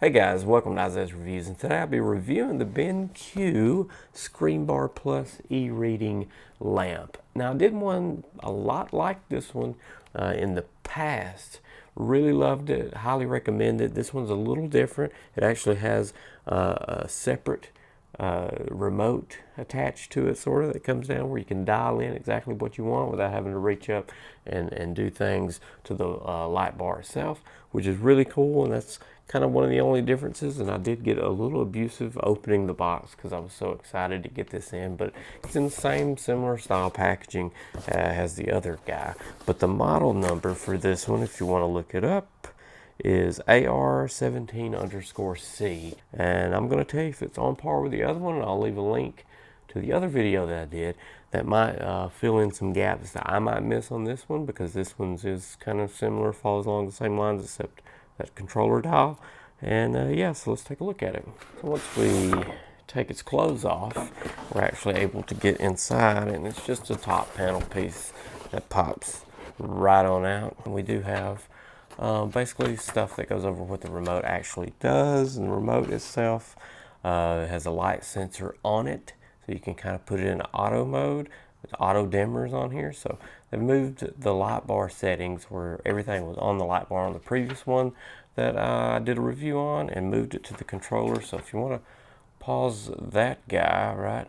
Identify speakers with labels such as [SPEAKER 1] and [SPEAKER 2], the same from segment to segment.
[SPEAKER 1] Hey guys, welcome to Isaiah's Reviews, and today I'll be reviewing the BenQ ScreenBar Plus e-reading lamp. Now I did one a lot like this one in the past. Really loved it, highly recommend it. This one's a little different. It actually has a separate remote attached to it, sort of, that comes down where you can dial in exactly what you want without having to reach up and do things to the light bar itself, which is really cool. And that's kind of one of the only differences. And I did get a little abusive opening the box because I was so excited to get this in, but it's in the same similar style packaging as the other guy. But the model number for this one, if you want to look it up, is AR17_C, and I'm going to tell you if it's on par with the other one, and I'll leave a link to the other video that I did that might fill in some gaps that I might miss on this one, because this one's is kind of similar, follows along the same lines except that controller dial. And yeah, so let's take a look at it. So once we take its clothes off, we're actually able to get inside, and it's just a top panel piece that pops right on out. And we do have basically stuff that goes over what the remote actually does. And the remote itself has a light sensor on it, so you can kind of put it in auto mode with auto dimmers on here. So they've moved the light bar settings where everything was on the light bar on the previous one that I did a review on, and moved it to the controller. So if you want to pause that guy right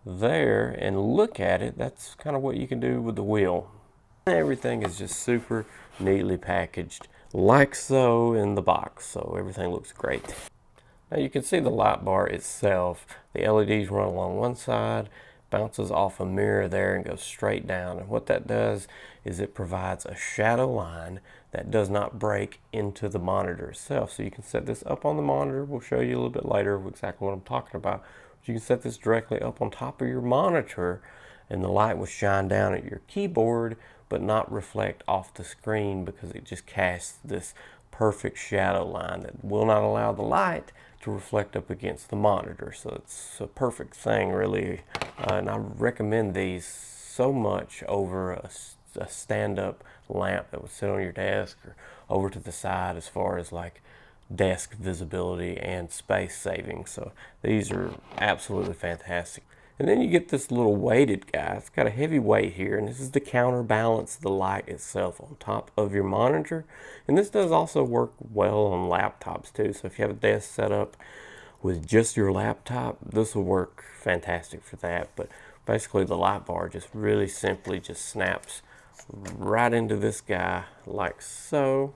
[SPEAKER 1] there and look at it, that's kind of what you can do with the wheel. Everything is just super neatly packaged, like so, in the box, so everything looks great. Now you can see the light bar itself. The LEDs run along one side, bounces off a mirror there and goes straight down. And what that does is it provides a shadow line that does not break into the monitor itself. So you can set this up on the monitor. We'll show you a little bit later exactly what I'm talking about. But you can set this directly up on top of your monitor, and the light will shine down at your keyboard but not reflect off the screen, because it just casts this perfect shadow line that will not allow the light to reflect up against the monitor. So it's a perfect thing, really. And I recommend these so much over a stand-up lamp that would sit on your desk or over to the side, as far as like desk visibility and space saving. So these are absolutely fantastic. And then you get this little weighted guy. It's got a heavy weight here, and this is to counterbalance the light itself on top of your monitor. And this does also work well on laptops too. So if you have a desk set up with just your laptop, this will work fantastic for that. But basically the light bar just really simply just snaps right into this guy like so.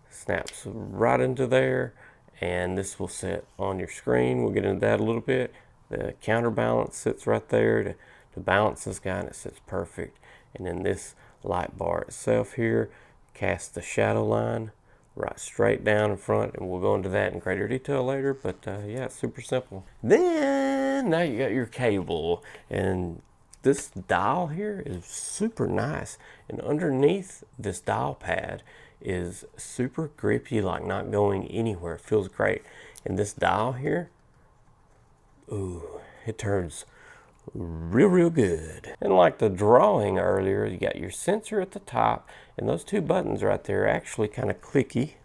[SPEAKER 1] Snaps right into there, and this will sit on your screen. We'll get into that a little bit. The counterbalance sits right there to balance this guy, and it sits perfect. And then this light bar itself here casts the shadow line right straight down in front, and we'll go into that in greater detail later. But yeah, it's super simple. Then now you got your cable, and this dial here is super nice, and underneath this dial pad is super grippy, like not going anywhere. It feels great. And this dial here, ooh, it turns real good. And like the drawing earlier, you got your sensor at the top, and those two buttons right there are actually kind of clicky,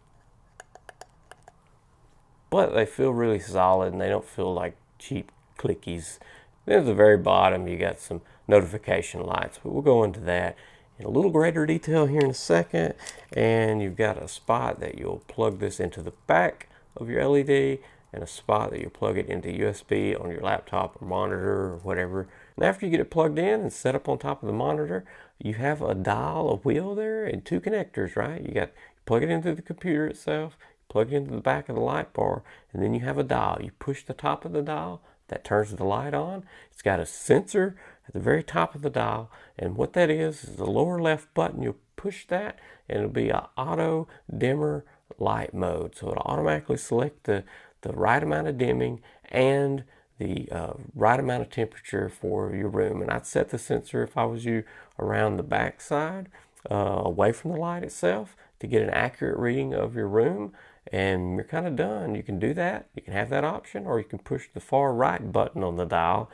[SPEAKER 1] but they feel really solid, and they don't feel like cheap clickies. Then at the very bottom, you got some notification lights, but we'll go into that in a little greater detail here in a second. And you've got a spot that you'll plug this into the back of your LED, and a spot that you plug it into USB on your laptop or monitor or whatever. And after you get it plugged in and set up on top of the monitor, you have a dial, a wheel there, and two connectors, right? You plug it into the computer itself, plug it into the back of the light bar, and then you have a dial. You push the top of the dial, that turns the light on. It's got a sensor at the very top of the dial, and what that is the lower left button. You'll push that, and it'll be an auto dimmer light mode. So it'll automatically select the right amount of dimming and the right amount of temperature for your room. And I'd set the sensor, if I was you, around the back side, away from the light itself, to get an accurate reading of your room, and you're kind of done. You can do that. You can have that option, or you can push the far right button on the dial,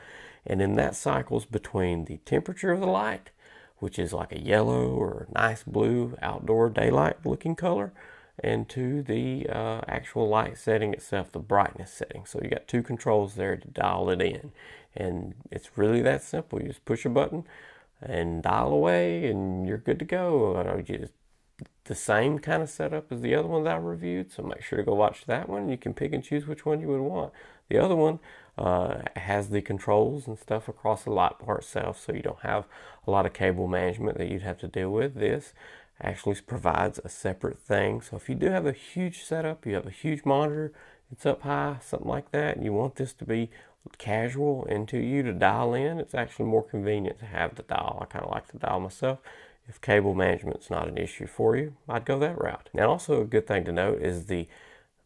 [SPEAKER 1] and then that cycles between the temperature of the light, which is like a yellow or a nice blue outdoor daylight looking color, and to the actual light setting itself, the brightness setting. So you got two controls there to dial it in, and it's really that simple. You just push a button and dial away and you're good to go. The same kind of setup as the other one that I reviewed, so make sure to go watch that one. You can pick and choose which one you would want. The other one has the controls and stuff across the light bar itself, so you don't have a lot of cable management that you'd have to deal with. This actually provides a separate thing, so if you do have a huge setup, you have a huge monitor, it's up high, something like that, and you want this to be casual and to you to dial in, it's actually more convenient to have the dial. I kind of like the dial myself. If cable management's not an issue for you, I'd go that route. Now, also a good thing to note is the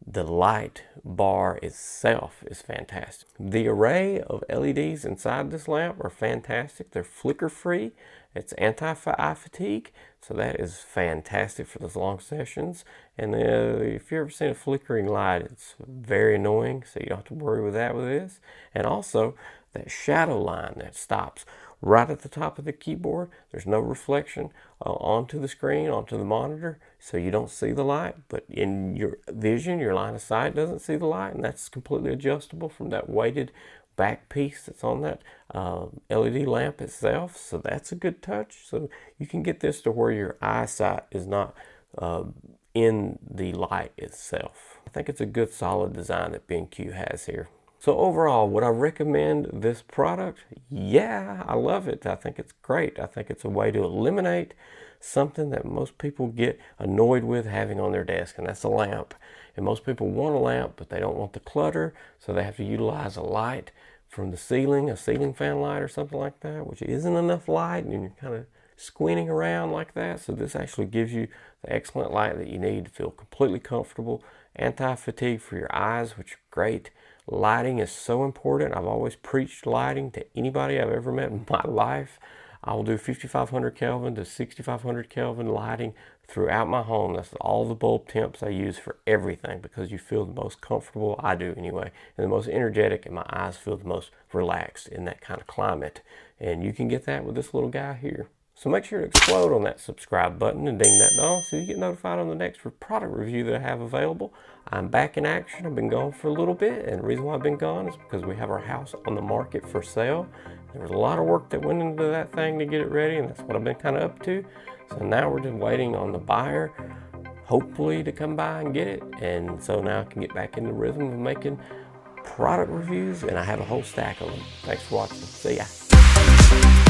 [SPEAKER 1] light bar itself is fantastic. The array of LEDs inside this lamp are fantastic. They're flicker free. It's anti-eye fatigue, so that is fantastic for those long sessions. And if you've ever seen a flickering light, it's very annoying, so you don't have to worry with that with this. And also, that shadow line that stops right at the top of the keyboard. There's no reflection onto the screen, onto the monitor, so you don't see the light, but in your vision, your line of sight doesn't see the light, and that's completely adjustable from that weighted back piece that's on that LED lamp itself. So that's a good touch. So you can get this to where your eyesight is not in the light itself. I think it's a good solid design that BenQ has here. So overall, would I recommend this product? Yeah, I love it. I think it's great. I think it's a way to eliminate something that most people get annoyed with having on their desk, and that's a lamp. And most people want a lamp, but they don't want the clutter, so they have to utilize a light from the ceiling, a ceiling fan light or something like that, which isn't enough light, and you're kind of squinting around like that. So this actually gives you the excellent light that you need to feel completely comfortable. Anti-fatigue for your eyes, which is great. Lighting is so important. I've always preached lighting to anybody I've ever met in my life. I will do 5500 Kelvin to 6500 Kelvin lighting throughout my home. That's all the bulb temps I use for everything, because you feel the most comfortable, I do anyway, and the most energetic, and my eyes feel the most relaxed in that kind of climate. And you can get that with this little guy here. So make sure to explode on that subscribe button and ding that bell so you get notified on the next product review that I have available. I'm back in action. I've been gone for a little bit, and the reason why I've been gone is because we have our house on the market for sale. There was a lot of work that went into that thing to get it ready, and that's what I've been kind of up to. So now we're just waiting on the buyer, hopefully, to come by and get it. And so now I can get back in the rhythm of making product reviews, and I have a whole stack of them. Thanks for watching. See ya.